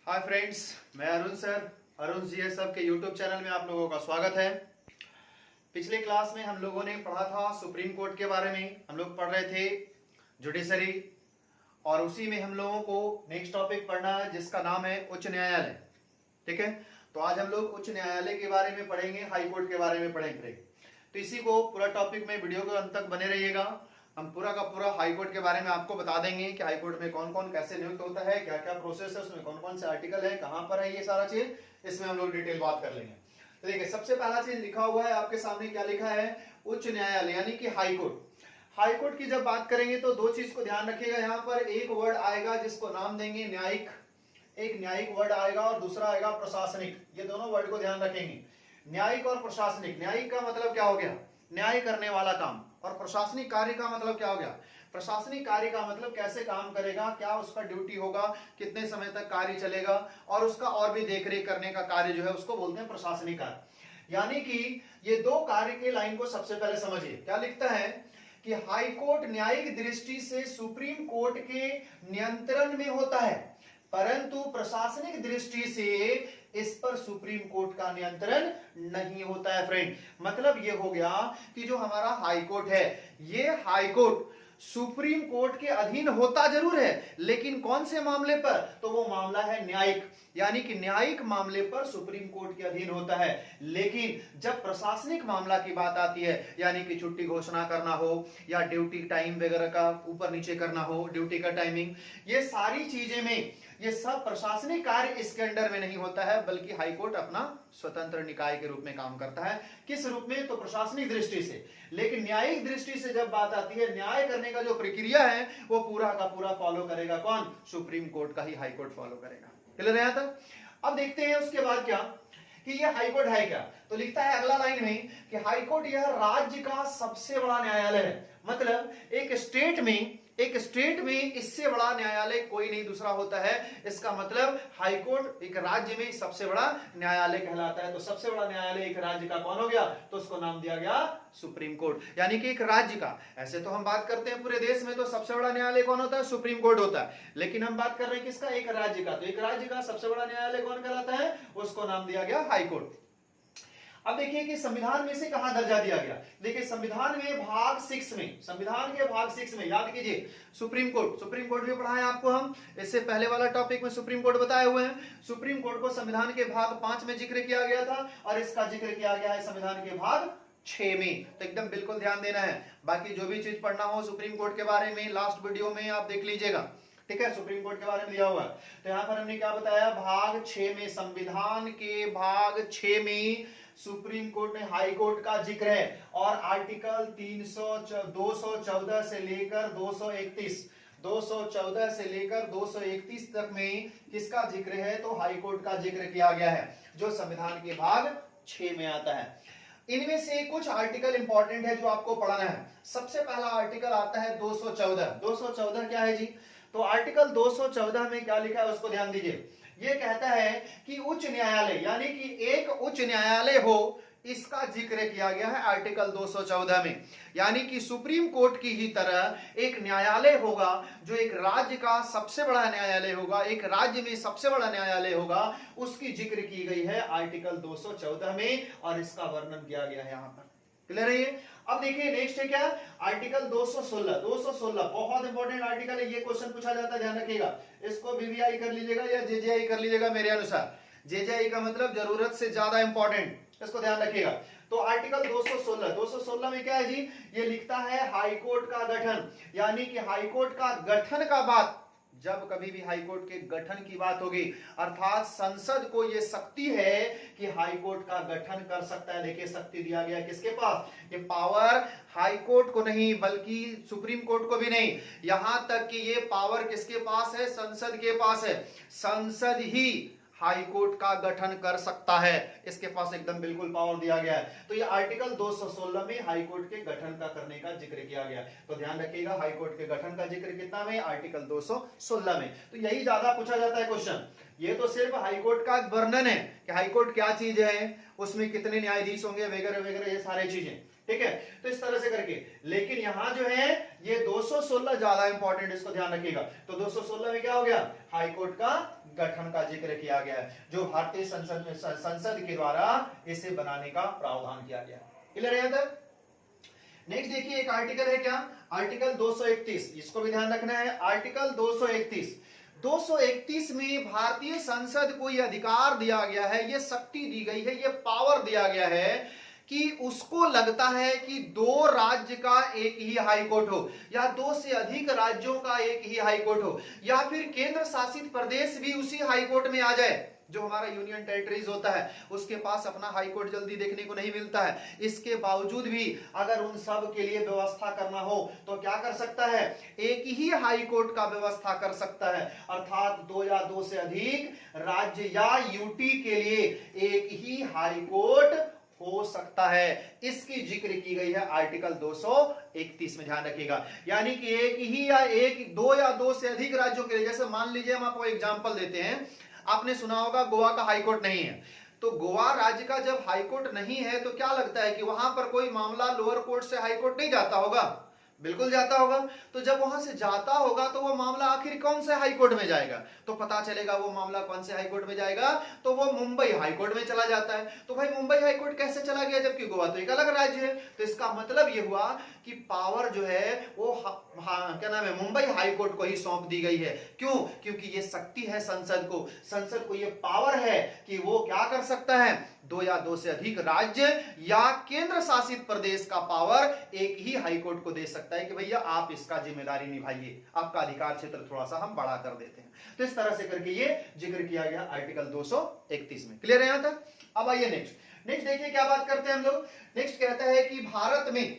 Hi friends, मैं Arun sir, Arun ji सब के यूट्यूब चैनल में आप लोगों का स्वागत है। पिछले क्लास में हम लोगों ने पढ़ा था सुप्रीम कोर्ट के बारे में। हम लोग पढ़ रहे थे जुडिशरी और उसी में हम लोगों को नेक्स्ट टॉपिक पढ़ना है जिसका नाम है उच्च न्यायालय। ठीक है, तो आज हम लोग उच्च न्यायालय के बारे में पढ़ेंगे, हाई कोर्ट के बारे में पढ़ेंगे। तो इसी को पूरा टॉपिक में वीडियो के अंत तक बने रहिएगा। हम पूरा का पूरा हाई कोर्ट के बारे में आपको बता देंगे कि हाई कोर्ट में कौन कौन कैसे नियुक्त होता है, क्या क्या प्रोसेस है, उसमें कौन कौन से आर्टिकल है, कहां पर है, ये सारा चीज इसमें हम लोग डिटेल बात कर लेंगे। तो देखिए, सबसे पहला चीज लिखा हुआ है आपके सामने, क्या लिखा है? उच्च न्यायालय यानी कि हाई कोर्ट। हाई कोर्ट की जब बात करेंगे तो दो चीज को ध्यान रखिएगा। यहाँ पर एक वर्ड आएगा जिसको नाम देंगे न्यायिक, एक न्यायिक वर्ड आएगा और दूसरा आएगा प्रशासनिक। ये दोनों वर्ड को ध्यान रखेंगे, न्यायिक और प्रशासनिक। न्यायिक का मतलब क्या हो गया? न्याय करने वाला काम। और प्रशासनिक कार्य का मतलब क्या हो गया? प्रशासनिक कार्य का मतलब कैसे काम करेगा, क्या उसका ड्यूटी होगा, कितने समय तक कार्य चलेगा, और उसका और भी देखरेख करने का कार्य जो है उसको बोलते हैं प्रशासनिक कार्य। यानी कि ये दो कार्य के लाइन को सबसे पहले समझिए। क्या लिखता है कि हाई कोर्ट न्यायिक दृष्टि से सुप्रीम कोर्ट के नियंत्रण में होता है, परंतु प्रशासनिक दृष्टि से इस पर सुप्रीम कोर्ट का नियंत्रण नहीं होता है। फ्रेंड, मतलब ये हो गया कि जो हमारा हाई कोर्ट है, ये हाई कोर्ट सुप्रीम कोर्ट के अधीन होता जरूर है, लेकिन कौन से मामले पर? तो वो मामला है न्यायिक, यानी कि न्यायिक मामले पर सुप्रीम कोर्ट के अधीन होता है। लेकिन जब प्रशासनिक मामला की बात आती है, यानी कि छुट्टी घोषणा करना हो या ड्यूटी टाइम वगैरह का ऊपर नीचे करना हो, ड्यूटी का टाइमिंग, ये सारी चीजें में ये सब प्रशासनिक कार्य इसके अंडर में नहीं होता है, बल्कि हाईकोर्ट अपना स्वतंत्र निकाय के रूप में काम करता है। किस रूप में? तो प्रशासनिक दृष्टि से। लेकिन न्यायिक दृष्टि से जब बात आती है, न्याय करने का जो प्रक्रिया है वो पूरा का पूरा फॉलो करेगा कौन? सुप्रीम कोर्ट का ही हाईकोर्ट फॉलो करेगा। क्लियर है यहां तक? अब देखते हैं उसके बाद क्या कि ये हाईकोर्ट है क्या। तो लिखता है अगला लाइन में कि हाईकोर्ट यह राज्य का सबसे बड़ा न्यायालय है। मतलब एक स्टेट में इससे बड़ा न्यायालय कोई नहीं दूसरा होता है। इसका मतलब हाईकोर्ट एक राज्य में सबसे बड़ा न्यायालय कहलाता है। तो सबसे बड़ा न्यायालय एक राज्य का कौन हो गया? तो उसको नाम दिया गया सुप्रीम कोर्ट। यानी कि एक राज्य का, ऐसे तो हम बात करते हैं पूरे देश में तो सबसे बड़ा न्यायालय कौन होता है? सुप्रीम कोर्ट होता है। लेकिन हम बात कर रहे हैं किसका? एक राज्य का। तो एक राज्य का सबसे बड़ा न्यायालय कौन कहलाता है? उसको नाम दिया गया हाईकोर्ट। अब देखिए कि संविधान में से कहां दर्जा दिया गया। देखिए संविधान में भाग 6 में, संविधान के भाग 6 में याद कीजिए सुप्रीम कोर्ट भी पढ़ा है आपको हम। इससे पहले वाला टॉपिक में सुप्रीम कोर्ट बताए हुए हैं। सुप्रीम कोर्ट को संविधान के भाग 5 में जिक्र किया गया था और इसका जिक्र किया गया है संविधान के भाग 6 में। तो एकदम बिल्कुल ध्यान देना है। बाकी जो भी चीज पढ़ना हो सुप्रीम कोर्ट के बारे में लास्ट वीडियो में आप देख लीजिएगा। ठीक है, सुप्रीम कोर्ट के बारे में दिया हुआ है। तो यहां पर हमने क्या बताया? भाग 6 में, संविधान के भाग 6 में सुप्रीम कोर्ट में हाई कोर्ट का जिक्र है। और आर्टिकल 214 से लेकर 214 से लेकर 231 तक में किसका जिक्र है? तो हाई कोर्ट का जिक्र किया गया है, जो संविधान के भाग 6 में आता है। इनमें से कुछ आर्टिकल इंपॉर्टेंट है जो आपको पढ़ना है। सबसे पहला आर्टिकल आता है 214। 214 क्या है जी? तो आर्टिकल 214 में क्या लिखा है उसको ध्यान दीजिए। ये कहता है कि उच्च न्यायालय, यानी कि एक उच्च न्यायालय हो, इसका जिक्र किया गया है आर्टिकल 214 में। यानी कि सुप्रीम कोर्ट की ही तरह एक न्यायालय होगा जो एक राज्य का सबसे बड़ा न्यायालय होगा, एक राज्य में सबसे बड़ा न्यायालय होगा, उसकी जिक्र की गई है आर्टिकल 214 में और इसका वर्णन किया गया है यहां पर। क्लियर है ये? अब देखिए नेक्स्ट है क्या? आर्टिकल 216। 216 बहुत इंपॉर्टेंट आर्टिकल है, ये क्वेश्चन पूछा जाता है, ध्यान रखिएगा। इसको वीवीआई कर लीजिएगा या जेजेआई कर लीजिएगा मेरे अनुसार। जेजेआई का मतलब जरूरत से ज्यादा इंपॉर्टेंट, इसको ध्यान रखिएगा। तो आर्टिकल 216 में क्या है जी? ये लिखता है हाईकोर्ट का गठन, यानी कि हाईकोर्ट का गठन का बात, जब कभी भी हाईकोर्ट के गठन की बात होगी, अर्थात संसद को यह शक्ति है कि हाईकोर्ट का गठन कर सकता है। देखिए शक्ति दिया गया किसके पास? ये पावर हाईकोर्ट को नहीं बल्कि सुप्रीम कोर्ट को भी नहीं, यहां तक कि ये पावर किसके पास है? संसद के पास है। संसद ही हाई कोर्ट का गठन कर सकता है, इसके पास एकदम बिल्कुल पावर दिया गया है। तो ये आर्टिकल 216 में हाई कोर्ट के गठन का करने का जिक्र किया गया। तो ध्यान रखिएगा हाई कोर्ट के गठन का जिक्र कितना में? आर्टिकल 216 में। तो यही ज्यादा पूछा जाता है क्वेश्चन। ये तो सिर्फ हाई कोर्ट का वर्णन है कि हाई कोर्ट क्या चीज है, उसमें कितने न्यायाधीश होंगे वगैरह वगैरह, ये सारी चीजें। ठीक है, तो इस तरह से करके, लेकिन यहां जो है ये 216 ज्यादा इंपॉर्टेंट, इसको ध्यान रखिएगा। तो 216 में क्या हो गया, हाई कोर्ट का गठन का जिक्र किया गया है, जो भारतीय संसद के द्वारा इसे बनाने का प्रावधान किया गया। क्लियर है यहां तक? नेक्स्ट देखिए, एक आर्टिकल है क्या, आर्टिकल 231, इसको भी ध्यान रखना है। आर्टिकल 231 में भारतीय संसद को यह अधिकार दिया गया है, यह शक्ति दी गई है, यह पावर दिया गया है कि उसको लगता है कि 2 राज्य का एक ही हाई कोर्ट हो, या 2 से अधिक राज्यों का एक ही हाई कोर्ट हो, या फिर केंद्र शासित प्रदेश भी उसी हाई कोर्ट में आ जाए। जो हमारा यूनियन टेरिटरीज होता है उसके पास अपना हाई कोर्ट जल्दी देखने को नहीं मिलता है, इसके बावजूद भी अगर उन सब के लिए व्यवस्था करना हो तो क्या कर सकता है, एक ही हाई कोर्ट का व्यवस्था कर सकता है, अर्थात 2 या 2 से अधिक राज्य या यूटी के लिए एक ही हाई कोर्ट हो सकता है। इसकी जिक्र की गई है आर्टिकल 231 में, ध्यान रखिएगा। यानी कि एक ही या 2 या 2 से अधिक राज्यों के लिए, जैसे मान लीजिए हम आपको एग्जांपल देते हैं, आपने सुना होगा गोवा का हाई कोर्ट नहीं है, तो गोवा राज्य का जब हाई कोर्ट नहीं है तो क्या लगता है कि वहां पर कोई मामला लोअर कोर्ट से हाई कोर्ट नहीं जाता होगा? बिल्कुल जाता होगा। तो जब वहां से जाता होगा तो वो मामला आखिर कौन से हाई कोर्ट में जाएगा? तो पता चलेगा वो मामला कौन से हाई कोर्ट में जाएगा, तो वो मुंबई हाई कोर्ट में चला जाता है। तो भाई मुंबई हाई कोर्ट कैसे चला गया, जबकि गोवा तो एक अलग राज्य है? तो इसका मतलब ये हुआ कि पावर जो है वो क्या नाम है, मुंबई हाई कोर्ट को ही सौंप दी गई है। क्यों? क्योंकि ये शक्ति है संसद को ये पावर है कि वो क्या कर सकता है, 2 या 2 से अधिक राज्य या केंद्र शासित प्रदेश का पावर एक ही हाई कोर्ट को दे सकता है कि भैया आप इसका जिम्मेदारी निभाइए, आपका अधिकार क्षेत्र थोड़ा सा हम बढ़ा कर देते हैं। तो इस तरह से करके ये जिक्र किया गया आर्टिकल 231 में। क्लियर है यहां तक? अब आइए नेक्स्ट देखिए क्या बात करते हैं हम लोग। नेक्स्ट कहता है कि भारत में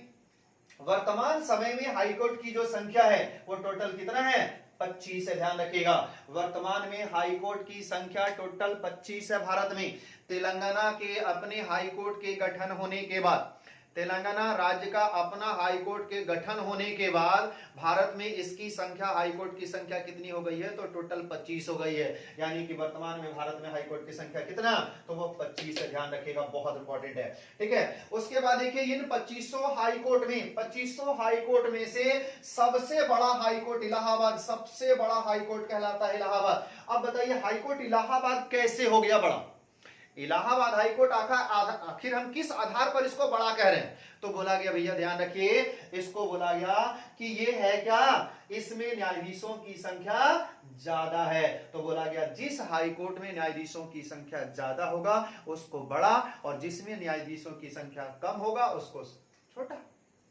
वर्तमान समय में हाईकोर्ट की जो संख्या है वो टोटल कितना है, 25 है। ध्यान रखिएगा, वर्तमान में हाईकोर्ट की संख्या टोटल 25 है भारत में। तेलंगाना के अपने हाईकोर्ट के गठन होने के बाद, तेलंगाना राज्य का अपना हाईकोर्ट के गठन होने के बाद भारत में इसकी संख्या, हाईकोर्ट की संख्या कितनी हो गई है, तो टोटल 25 हो गई है। यानी कि वर्तमान में भारत में हाईकोर्ट की संख्या कितना, तो वो 25 है। ध्यान रखिएगा, बहुत इंपॉर्टेंट है। ठीक है, उसके बाद देखिए इन 2500 हाईकोर्ट में से सबसे बड़ा हाईकोर्ट इलाहाबाद, सबसे बड़ा हाईकोर्ट कहलाता है इलाहाबाद। अब बताइए हाईकोर्ट इलाहाबाद कैसे हो गया बड़ा? इलाहाबाद हाईकोर्ट आखिर हम किस आधार पर इसको बड़ा कह रहे हैं? तो बोला गया, भैया ध्यान रखिए, इसको बोला गया कि ये है क्या, इसमें न्यायाधीशों की संख्या ज्यादा है। तो बोला गया जिस हाईकोर्ट में न्यायाधीशों की संख्या ज्यादा होगा उसको बड़ा, और जिसमें न्यायाधीशों की संख्या कम होगा उसको छोटा।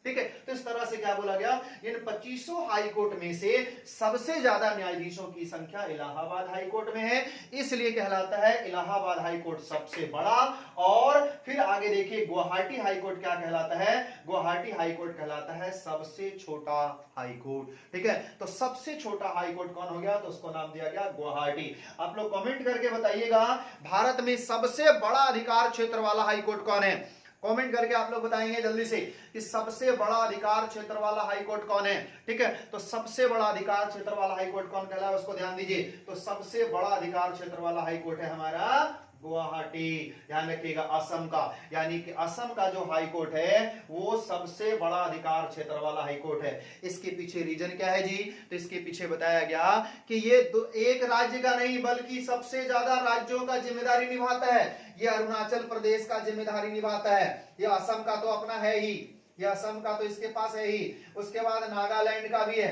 ठीक है, तो इस तरह से क्या बोला गया, इन 2500 हाईकोर्ट में से सबसे ज्यादा न्यायाधीशों की संख्या इलाहाबाद हाईकोर्ट में है, इसलिए कहलाता है इलाहाबाद हाईकोर्ट सबसे बड़ा। और फिर आगे देखिए गुवाहाटी हाईकोर्ट क्या कहलाता है, गुवाहाटी हाईकोर्ट कहलाता है सबसे छोटा हाईकोर्ट। ठीक है, तो सबसे छोटा हाईकोर्ट कौन हो गया, तो उसको नाम दिया गया गुवाहाटी। आप लोग कमेंट करके बताइएगा भारत में सबसे बड़ा अधिकार क्षेत्र वाला हाईकोर्ट कौन है? कमेंट करके आप लोग बताएंगे जल्दी से कि सबसे बड़ा अधिकार क्षेत्र वाला हाईकोर्ट कौन है। ठीक है, तो सबसे बड़ा अधिकार क्षेत्र वाला हाईकोर्ट कौन कहलाता है, उसको ध्यान दीजिए। तो सबसे बड़ा अधिकार क्षेत्र वाला हाईकोर्ट है हमारा गुवाहाटी। ध्यान रखिएगा, असम का, यानी कि असम का जो हाईकोर्ट है वो सबसे बड़ा अधिकार क्षेत्र वाला हाईकोर्ट है। इसके पीछे रीजन क्या है जी, तो इसके पीछे बताया गया कि ये एक राज्य का नहीं बल्कि सबसे ज्यादा राज्यों का जिम्मेदारी निभाता है। ये अरुणाचल प्रदेश का जिम्मेदारी निभाता है, ये असम का तो अपना है ही, ये असम का तो इसके पास है ही। उसके बाद नागालैंड का भी है,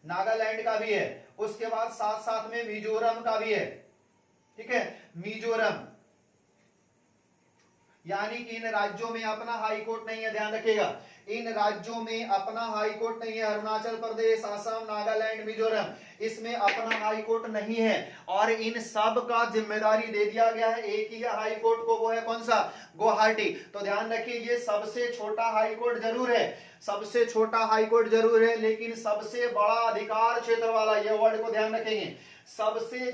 नागालैंड का भी है। उसके बाद साथ साथ में मिजोरम का भी है। ठीक है, मिजोरम, यानी कि इन राज्यों में अपना हाईकोर्ट नहीं है। ध्यान रखिएगा, इन राज्यों में अपना हाईकोर्ट नहीं है। अरुणाचल प्रदेश, असम, नागालैंड, मिजोरम, इसमें अपना हाईकोर्ट नहीं है। और इन सब का जिम्मेदारी दे दिया गया है एक ही हाईकोर्ट को, वो है कौन सा, गुवाहाटी। तो ध्यान रखिए ये सबसे छोटा हाईकोर्ट जरूर है, सबसे छोटा हाईकोर्ट जरूर है, लेकिन सबसे बड़ा अधिकार क्षेत्र वाला, ये वर्ड को ध्यान रखेंगे, सबसे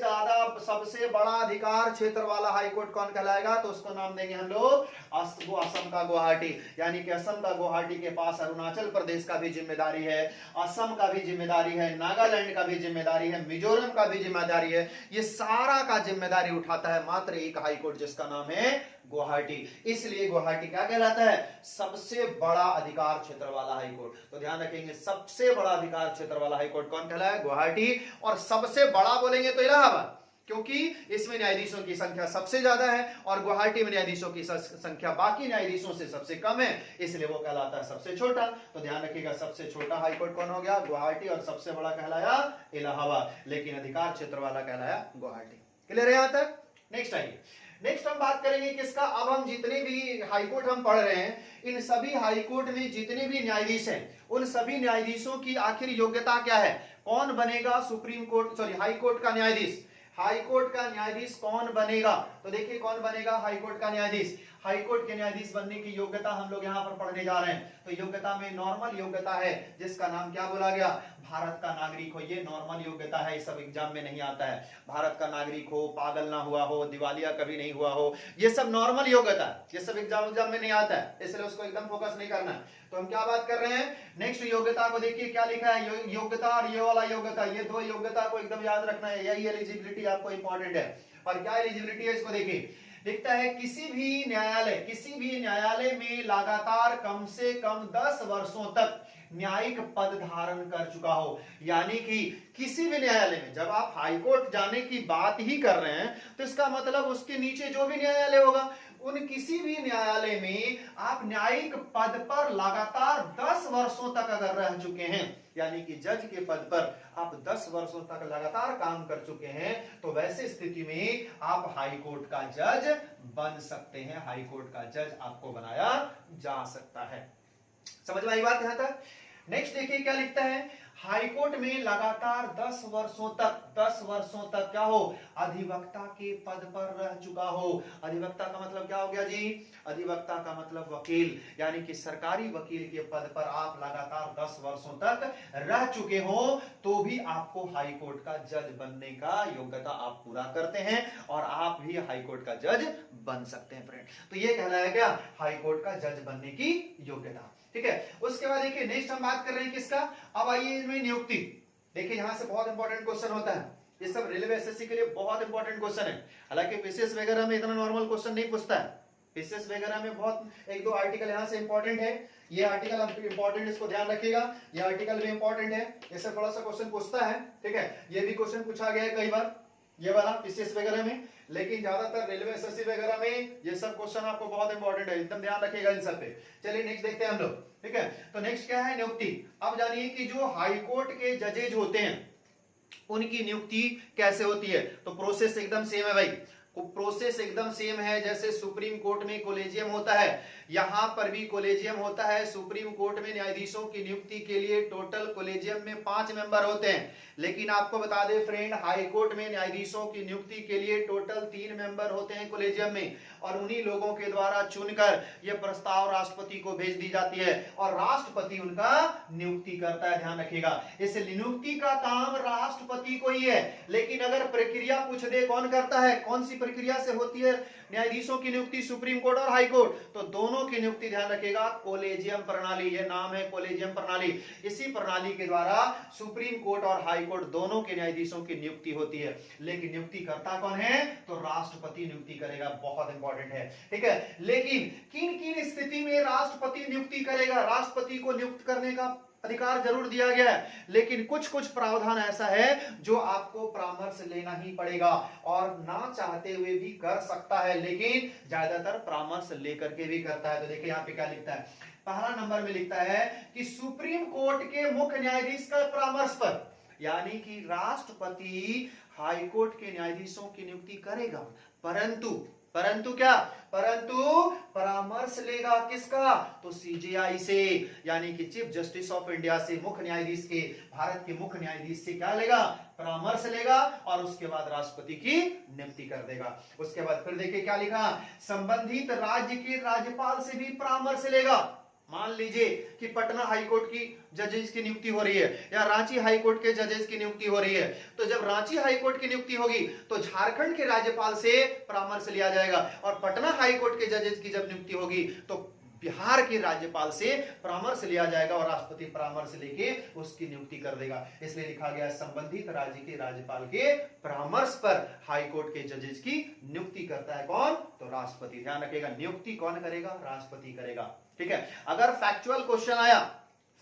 बड़ा अधिकार क्षेत्र वाला हाईकोर्ट कौन कहलाएगा, तो उसको नाम देंगे हम लोग असम का गुवाहाटी। यानी कि असम का गुवाहाटी के पास अरुणाचल प्रदेश का भी जिम्मेदारी है, असम का भी जिम्मेदारी है, नागालैंड का भी जिम्मेदारी है, मिजोरम का भी जिम्मेदारी है। ये सारा का जिम्मेदारी उठाता है मात्र एक हाईकोर्ट, जिसका नाम है गुवाहाटी। इसलिए गुवाहाटी क्या कहलाता है? सबसे बड़ा अधिकार क्षेत्र वाला हाईकोर्ट। तो ध्यान रखेंगे, सबसे बड़ा अधिकार क्षेत्र वाला हाईकोर्ट कौन कहलाता है? गुवाहाटी। और सबसे बड़ा बोलेंगे तो इलाहाबाद, क्योंकि इसमें न्यायाधीशों की संख्या सबसे ज्यादा है और गुवाहाटी में न्यायाधीशों की संख्या बाकी न्यायाधीशों से सबसे कम है, इसलिए वो कहलाता है सबसे छोटा। तो ध्यान रखिएगा, सबसे छोटा हाईकोर्ट कौन हो गया? गुवाहाटी। और सबसे बड़ा कहलाया इलाहाबाद, लेकिन अधिकार क्षेत्र वाला कहलाया गुवाहाटी। क्लियर है यहां तक? नेक्स्ट आइए, नेक्स्ट हम बात करेंगे किसका? अब हम जितने भी हाईकोर्ट हम पढ़ रहे हैं, इन सभी हाईकोर्ट में जितने भी न्यायाधीश हैं, उन सभी न्यायाधीशों की आखिर योग्यता क्या है? कौन बनेगा सुप्रीम कोर्ट हाईकोर्ट का न्यायाधीश? हाईकोर्ट का न्यायाधीश कौन बनेगा? तो देखिए कौन बनेगा हाईकोर्ट का न्यायाधीश। हाईकोर्ट के न्यायाधीश बनने की योग्यता हम लोग यहाँ पर पढ़ने जा रहे हैं। तो योग्यता में नॉर्मल योग्यता है, जिसका नाम क्या बोला गया? भारत का नागरिक हो। ये नॉर्मल योग्यता है, ये सब एग्जाम में नहीं आता है। भारत का नागरिक हो, पागल ना हुआ हो, दिवालिया कभी नहीं हुआ हो, ये सब नॉर्मल योग्यता है, ये सब एग्जाम में नहीं आता है, इसलिए उसको एकदम फोकस नहीं करना है। तो हम क्या बात कर रहे हैं? नेक्स्ट योग्यता को देखिए क्या लिखा है, योग्यता और ये वाला योग्यता, ये दो योग्यता को एकदम याद रखना है, यही एलिजिबिलिटी आपको इंपॉर्टेंट है। और क्या एलिजिबिलिटी है इसको देखिए, लिखता है किसी भी न्यायालय में लगातार कम से कम 10 वर्षों तक न्यायिक पद धारण कर चुका हो। यानी कि किसी भी न्यायालय में, जब आप हाईकोर्ट जाने की बात ही कर रहे हैं, तो इसका मतलब उसके नीचे जो भी न्यायालय होगा, उन किसी भी न्यायालय में आप न्यायिक पद पर लगातार 10 वर्षों तक अगर रह चुके हैं, यानी कि जज के पद पर आप 10 वर्षों तक लगातार काम कर चुके हैं, तो वैसे स्थिति में आप हाईकोर्ट का जज बन सकते हैं। हाईकोर्ट का जज आपको बनाया जा सकता है। समझ में आई बात यहां तक? नेक्स्ट देखिए क्या लिखता है, हाईकोर्ट में लगातार 10 वर्षों तक क्या हो? अधिवक्ता के पद पर रह चुका हो। अधिवक्ता का मतलब क्या हो गया जी? अधिवक्ता का मतलब वकील, यानी कि सरकारी वकील के पद पर आप लगातार 10 वर्षों तक रह चुके हो, तो भी आपको हाईकोर्ट का जज बनने का योग्यता आप पूरा करते हैं और आप भी हाईकोर्ट का जज बन सकते हैं फ्रेंड। तो ये कहलाया क्या? हाईकोर्ट का जज बनने की योग्यता। ठीक है, उसके बाद देखिए नेक्स्ट हम बात कर रहे हैं किसका? अब आइए इसमें नियुक्ति। देखिए यहां से बहुत इंपॉर्टेंट क्वेश्चन होता है, ये सब रेलवे एसएससी के लिए बहुत इंपॉर्टेंट क्वेश्चन है। हालांकि पीसीएस वगैरह में इतना नॉर्मल क्वेश्चन नहीं पूछता है, पीसीएस वगैरह में बहुत एक दो आर्टिकल यहां से इंपॉर्टेंट है। ये आर्टिकल इंपॉर्टेंट, इसको ध्यान रखिएगा, ये आर्टिकल भी इंपॉर्टेंट है, इससे थोड़ा सा क्वेश्चन पूछता है। ठीक है, ये भी क्वेश्चन पूछा गया है कई बार, ये वाला पीसीएस वगैरह में, लेकिन ज्यादातर रेलवे एसएससी वगैरह में ये सब क्वेश्चन आपको बहुत इंपॉर्टेंट है, एकदम ध्यान रखिएगा इन सब पे। चलिए नेक्स्ट देखते हैं हम लोग। ठीक है, तो नेक्स्ट क्या है? नियुक्ति। अब जानिए कि जो हाईकोर्ट के जजेज होते हैं उनकी नियुक्ति कैसे होती है। तो प्रोसेस एकदम सेम है भाई, प्रोसेस एकदम सेम है जैसे सुप्रीम कोर्ट में कोलेजियम होता है, यहां पर भी कोलेजियम होता है। सुप्रीम कोर्ट में न्यायाधीशों की नियुक्ति के लिए टोटल कोलेजियम में 5 मेंबर होते हैं, लेकिन आपको बता दें फ्रेंड, हाई कोर्ट में न्यायाधीशों की नियुक्ति के लिए टोटल 3 मेंबर होते हैं कोलेजियम में, और उन्हीं लोगों के द्वारा चुनकर यह प्रस्ताव राष्ट्रपति को भेज दी जाती है और राष्ट्रपति उनका नियुक्ति करता है। ध्यान रखिएगा, इस नियुक्ति का काम राष्ट्रपति को ही है, लेकिन अगर प्रक्रिया पूछ दे कौन करता है, कौन सी प्रक्रिया से होती है न्यायाधीशों की नियुक्ति, सुप्रीम कोर्ट और हाई कोर्ट, तो दोनों की नियुक्ति ध्यान रखिएगा कोलेजियम प्रणाली, ये नाम है कोलेजियम प्रणाली। इसी प्रणाली के द्वारा सुप्रीम कोर्ट और हाई कोर्ट दोनों के न्यायाधीशों की नियुक्ति होती है, लेकिन नियुक्ति करता कौन है? तो राष्ट्रपति नियुक्ति करेगा, बहुत इंपॉर्टेंट है। ठीक है, लेकिन किन किन स्थिति में राष्ट्रपति नियुक्ति करेगा? राष्ट्रपति को नियुक्त करने का अधिकार जरूर दिया गया है, लेकिन कुछ कुछ प्रावधान ऐसा है जो आपको परामर्श लेना ही पड़ेगा, और ना चाहते हुए भी कर सकता है, लेकिन ज्यादातर परामर्श लेकर के भी करता है। तो देखिए यहाँ पे क्या लिखता है, पहला नंबर में लिखता है कि सुप्रीम कोर्ट के मुख्य न्यायाधीश का परामर्श पर, यानी कि राष्ट्रपति हाईकोर्ट के न्यायाधीशों की नियुक्ति करेगा, परंतु क्या? परंतु परामर्श लेगा किसका? तो सीजेआई से, यानी कि चीफ जस्टिस ऑफ इंडिया से, मुख्य न्यायाधीश के, भारत के मुख्य न्यायाधीश से क्या लेगा? परामर्श लेगा, और उसके बाद राष्ट्रपति की नियुक्ति कर देगा। उसके बाद फिर देखिए क्या लिखा, संबंधित राज्य के राज्यपाल से भी परामर्श लेगा। मान लीजिए कि पटना हाईकोर्ट की जजेस की नियुक्ति हो रही है या रांची हाईकोर्ट के जजेस की नियुक्ति हो रही है, तो जब रांची हाईकोर्ट की नियुक्ति होगी तो झारखंड के राज्यपाल से परामर्श लिया जाएगा, और पटना हाईकोर्ट के जजेस की जब नियुक्ति होगी तो बिहार के राज्यपाल से परामर्श लिया जाएगा और राष्ट्रपति परामर्श लेके उसकी नियुक्ति कर देगा। इसलिए लिखा गया संबंधित राज्य के राज्यपाल के परामर्श पर हाई कोर्ट के जजेस की नियुक्ति करता है कौन? तो राष्ट्रपति। ध्यान रखिएगा, नियुक्ति कौन करेगा? राष्ट्रपति करेगा। ठीक है, अगर फैक्चुअल क्वेश्चन आया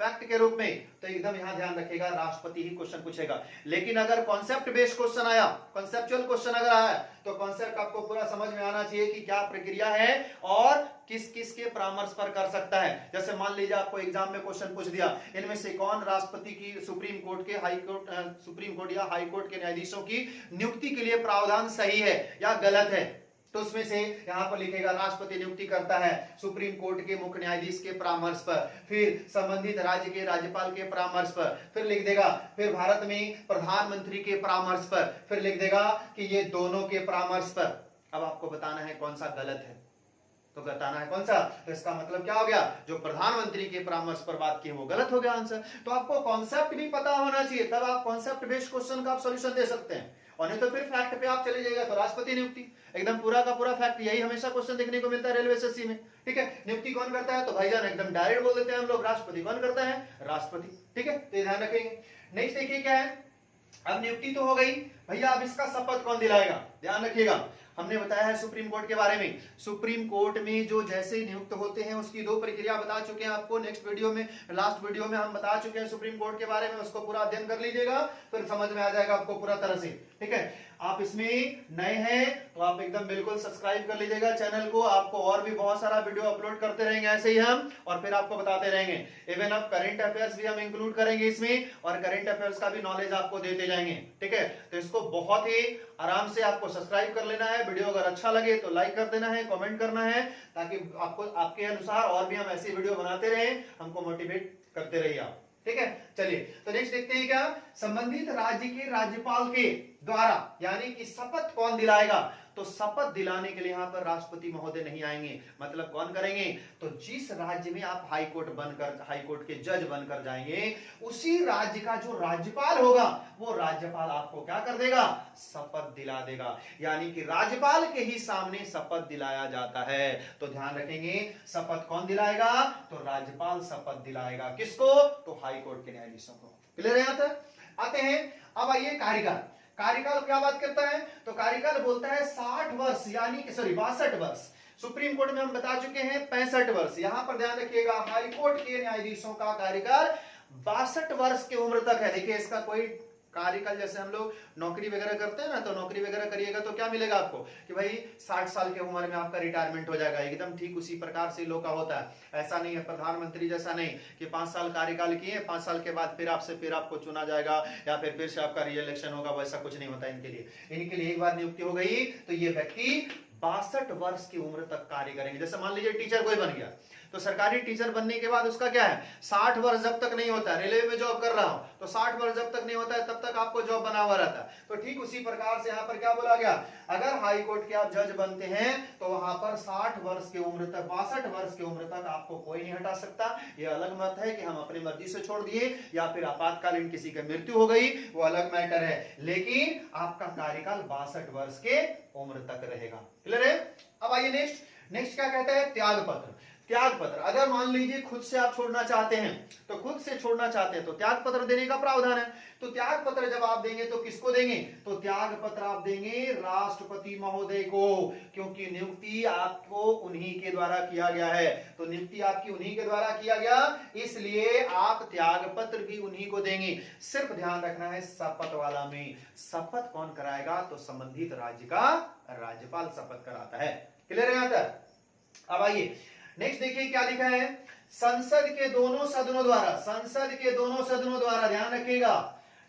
फैक्ट के रूप में तो एकदम यहां ध्यान रखिएगा राष्ट्रपति ही क्वेश्चन पूछेगा। लेकिन अगर कॉन्सेप्ट बेस्ड क्वेश्चन आया, कॉन्सेप्चुअल क्वेश्चन अगर आया तो कॉन्सेप्ट आपको पूरा समझ में आना चाहिए कि क्या प्रक्रिया है और किस किस के परामर्श पर कर सकता है। जैसे मान लीजिए आपको एग्जाम में क्वेश्चन पूछ दिया, इनमें से कौन राष्ट्रपति की सुप्रीम कोर्ट के सुप्रीम कोर्ट या हाई कोर्ट के न्यायाधीशों की नियुक्ति के लिए प्रावधान सही है या गलत है, तो उसमें से यहां पर लिखेगा राष्ट्रपति नियुक्ति करता है सुप्रीम कोर्ट के मुख्य न्यायाधीश के परामर्श पर, फिर संबंधित राज्य के राज्यपाल के परामर्श पर, फिर लिख देगा फिर भारत में प्रधानमंत्री के परामर्श पर, फिर लिख देगा कि ये दोनों के परामर्श पर। अब आपको बताना है कौन सा गलत है, तो बताना है कौन सा। तो इसका मतलब क्या हो गया, जो प्रधानमंत्री के परामर्श पर बात की वो गलत हो गया आंसर। तो आपको कॉन्सेप्ट भी पता होना चाहिए, तब आप कॉन्सेप्ट बेस्ड क्वेश्चन का आप सॉल्यूशन दे सकते हैं। और नहीं तो फिर फैक्ट पे आप चले जाइएगा तो राष्ट्रपति नियुक्ति एकदम पूरा का पूरा फैक्ट। यही हमेशा क्वेश्चन देखने को मिलता है रेलवे एसएससी में। ठीक है, नियुक्ति कौन करता है? तो भाईजान एकदम डायरेक्ट बोल देते हैं हम लोग, राष्ट्रपति। कौन करता है? राष्ट्रपति। ठीक है, तो ध्यान रखेंगे। नेक्स्ट देखिए क्या है, अब नियुक्ति तो हो गई भैया, अब इसका शपथ कौन दिलाएगा? ध्यान रखिएगा, हमने बताया है सुप्रीम कोर्ट के बारे में। सुप्रीम कोर्ट में जो जैसे नियुक्त होते हैं उसकी दो प्रक्रिया बता चुके हैं आपको नेक्स्ट वीडियो में, लास्ट वीडियो में हम बता चुके हैं सुप्रीम कोर्ट के बारे में। उसको पूरा अध्ययन कर लीजिएगा, फिर समझ में आ जाएगा आपको पूरा तरह से। ठीक है, आप इसमें नए हैं तो आप एकदम बिल्कुल सब्सक्राइब कर लीजिएगा चैनल को। आपको और भी बहुत सारा वीडियो अपलोड करते रहेंगे ऐसे ही हम, और फिर आपको बताते रहेंगे। इवन अब करंट अफेयर्स भी हम इंक्लूड करेंगे इसमें, और करंट अफेयर्स का भी नॉलेज आपको देते जाएंगे। ठीक है, तो इसको बहुत ही आराम से आपको सब्सक्राइब कर लेना है। वीडियो अगर अच्छा लगे तो लाइक कर देना है, कमेंट करना है, ताकि आपको आपके अनुसार और भी हम ऐसी वीडियो बनाते रहें, हमको मोटिवेट करते रहिए आप। ठीक है, चलिए तो नेक्स्ट देखते हैं क्या, संबंधित राज्य के राज्यपाल के द्वारा यानी कि शपथ कौन दिलाएगा? तो शपथ दिलाने के लिए यहां पर राष्ट्रपति महोदय नहीं आएंगे। मतलब कौन करेंगे? तो जिस राज्य में आप हाई कोर्ट बनकर, हाई कोर्ट के जज बनकर जाएंगे, उसी राज्य का जो राज्यपाल होगा वो राज्यपाल आपको क्या कर देगा? शपथ दिला देगा। यानी कि राज्यपाल के ही सामने शपथ दिलाया जाता है। तो ध्यान रखेंगे, शपथ कौन दिलाएगा? तो राज्यपाल शपथ दिलाएगा। किसको? तो हाई कोर्ट के न्यायाधीशों को। क्लियर है? यहां तक आते हैं। अब आइए कार्यकाल। कार्यकाल क्या बात करता है? तो कार्यकाल बोलता है 60 वर्ष यानी कि 62 वर्ष। सुप्रीम कोर्ट में हम बता चुके हैं 65 वर्ष। यहां पर ध्यान रखिएगा, हाई कोर्ट के न्यायाधीशों का कार्यकाल 62 वर्ष की उम्र तक है। देखिए, इसका कोई कार्यकाल, जैसे हम लोग नौकरी वगैरह करते हैं ना, तो नौकरी वगैरह करिएगा तो क्या मिलेगा आपको कि भाई 60 साल की उम्र में आपका रिटायरमेंट हो जाएगा। एकदम ठीक उसी प्रकार से लोग का होता है। ऐसा नहीं है, प्रधानमंत्री जैसा नहीं कि 5 साल कार्यकाल किए, 5 साल के बाद फिर आपको चुना जाएगा या फिर से आपका री-इलेक्शन होगा। वैसा कुछ नहीं होता इनके लिए एक बार नियुक्ति हो गई तो ये व्यक्ति 62 वर्ष की उम्र तक कार्य करेंगे। जैसे मान लीजिए टीचर कोई बन गया, तो सरकारी टीचर बनने के बाद उसका क्या है, 60 वर्ष जब तक नहीं होता है, रेलवे में जॉब कर रहा हूं तो 60 वर्ष जब तक नहीं होता है तब तक आपको जॉब बना हुआ रहता है। तो ठीक उसी प्रकार से यहाँ पर क्या बोला गया, अगर हाई कोर्ट के आप जज बनते हैं तो वहां पर 60 वर्ष की उम्र तक, 62 वर्ष की उम्र तक आपको कोई नहीं हटा सकता। ये अलग मत है कि हम अपनी मर्जी से छोड़ दिए या फिर आपातकालीन किसी की मृत्यु हो गई, वो अलग मैटर है, लेकिन आपका कार्यकाल 62 वर्ष के उम्र तक रहेगा। क्लियर है? अब आइए नेक्स्ट क्या कहता है, त्याग पत्र। त्याग पत्र, अगर मान लीजिए खुद से आप छोड़ना चाहते हैं, तो खुद से छोड़ना चाहते हैं तो त्याग पत्र देने का प्रावधान है। तो त्याग पत्र जब आप देंगे तो किसको देंगे, तो त्याग पत्र आप देंगे राष्ट्रपति महोदय को, क्योंकि नियुक्ति आपको उन्हीं के द्वारा किया गया है। तो नियुक्ति आपकी उन्हीं के द्वारा किया गया, इसलिए आप त्याग पत्र भी उन्हीं को देंगे। सिर्फ ध्यान रखना है शपथ वाला में, शपथ कौन कराएगा, तो संबंधित राज्य का राज्यपाल शपथ कराता है। क्लियर है यहां तक? अब आइए नेक्स्ट देखिए क्या लिखा है, संसद के दोनों सदनों द्वारा, संसद के दोनों सदनों द्वारा, ध्यान रखिएगा,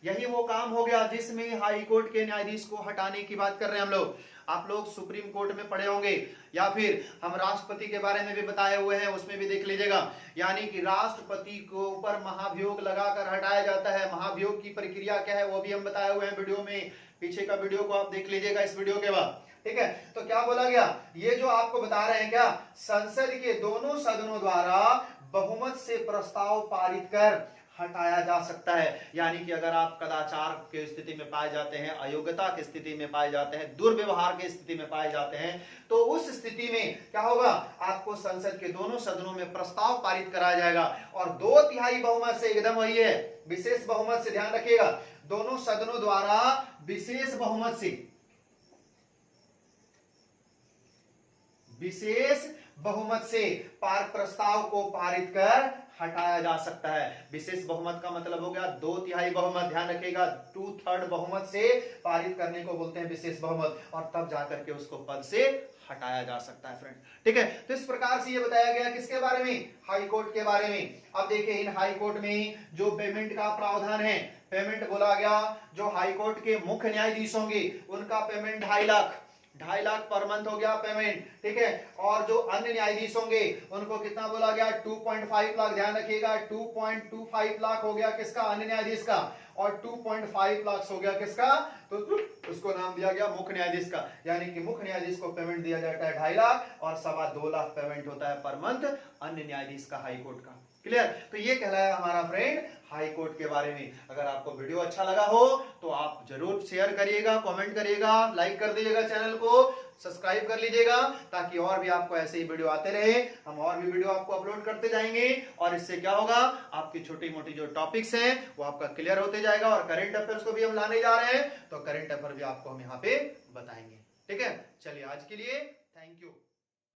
यही वो काम हो गया जिसमें हाई कोर्ट के न्यायाधीश को हटाने की बात कर रहे हैं हम लोग। आप लोग सुप्रीम कोर्ट में पढ़े होंगे या फिर हम राष्ट्रपति के बारे में भी बताए हुए हैं, उसमें भी देख लीजिएगा। यानी कि राष्ट्रपति को ऊपर महाभियोग लगाकर हटाया जाता है। महाभियोग की प्रक्रिया क्या है वो भी हम बताए हुए हैं वीडियो में, पीछे का वीडियो को आप देख लीजिएगा इस वीडियो के बाद। ठीक है, तो क्या बोला गया, ये जो आपको बता रहे हैं क्या, संसद के दोनों सदनों द्वारा बहुमत से प्रस्ताव पारित कर हटाया जा सकता है। यानी कि अगर आप कदाचार की स्थिति में पाए जाते हैं, अयोग्यता की स्थिति में पाए जाते हैं, दुर्व्यवहार की स्थिति में पाए जाते हैं, तो उस स्थिति में क्या होगा, आपको संसद के दोनों सदनों में प्रस्ताव पारित कराया जाएगा और 2/3 बहुमत से, एकदम वही है, विशेष बहुमत से, ध्यान रखिएगा, दोनों सदनों द्वारा विशेष बहुमत से, विशेष बहुमत से प्रस्ताव को पारित कर हटाया जा सकता है। विशेष बहुमत का मतलब हो गया 2/3 बहुमत, ध्यान रखिएगा, 2/3 बहुमत से पारित करने को बोलते हैं विशेष बहुमत, और तब जाकर के उसको पद से हटाया जा सकता है फ्रेंड। ठीक है, तो इस प्रकार से ये बताया गया किसके बारे में, हाई कोर्ट के बारे में। अब देखिए इन हाई कोर्ट में जो पेमेंट का प्रावधान है, पेमेंट बोला गया, जो हाई कोर्ट के मुख्य न्यायाधीश होंगे उनका पेमेंट 2.5 लाख पर मंथ हो गया पेमेंट। ठीक है, और जो अन्य न्यायाधीश होंगे उनको कितना बोला गया, 2.5 लाख, ध्यान रखिएगा, 2.25 लाख हो गया किसका, अन्य न्यायाधीश का, और 2.5 लाख हो गया किसका, तो उसको नाम दिया गया मुख्य न्यायाधीश का। यानी कि मुख्य न्यायाधीश को पेमेंट दिया जाता है 2.5 लाख और 2.25 लाख पेमेंट होता है पर मंथ अन्य न्यायाधीश का, हाई कोर्ट का। क्लियर, तो ये कहलाया हमारा फ्रेंड हाई कोर्ट के बारे में। अगर आपको वीडियो अच्छा लगा हो तो आप जरूर शेयर करिएगा, कमेंट करिएगा, लाइक कर दीजिएगा, चैनल को सब्सक्राइब कर लीजिएगा, ताकि और भी आपको ऐसे ही वीडियो आते रहे। हम और भी वीडियो आपको अपलोड करते जाएंगे और इससे क्या होगा, आपकी छोटी मोटी जो टॉपिक्स हैं वो आपका क्लियर होते जाएगा, और करंट अफेयर्स को भी हम लाने जा रहे हैं, तो करंट अफेयर भी आपको हम यहाँ पे बताएंगे। ठीक है, चलिए आज के लिए थैंक यू।